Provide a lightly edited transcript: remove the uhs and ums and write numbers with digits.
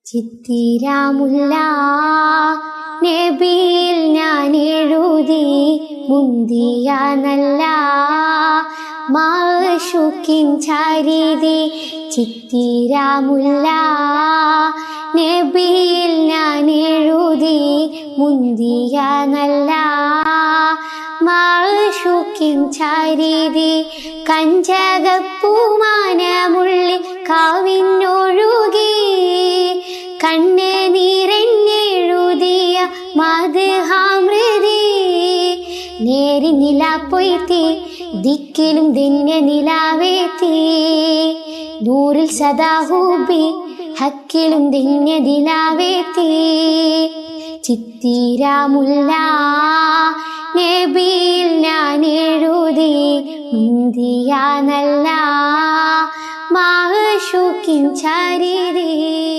ചിത്തിരാമുല്ല നബിയിൽ ഞാൻ എഴുതി മുന്തിയ നല്ല മാഷൂക്കിൻ ചരിതി. ചിത്തിരാമുല്ല നബിയിൽ ഞാൻ എഴുതി മുന്തിയ നല്ല മാഷൂക്കിൻ ചരിതി. കഞ്ചകപ്പൂമാനമുള്ളിൽ കാവിനൊഴുകി കണ്ണേ നീരെന്നെഴുതിയ മദ്ഹാമൃതി. നേരി നില പൊയ്ത്തി ദിക്കിലും ധന്യ നിലാവേത്തി. നൂറിൽ സദാഹൂബി ഹക്കിലും ധന്യ ദിലാവേത്തി. ചിത്തിരാമുല്ല നബിയിൽ ഞാൻ എഴുതി മുന്തിയ നല്ല മാഷൂക്കിൻ ചരിതി.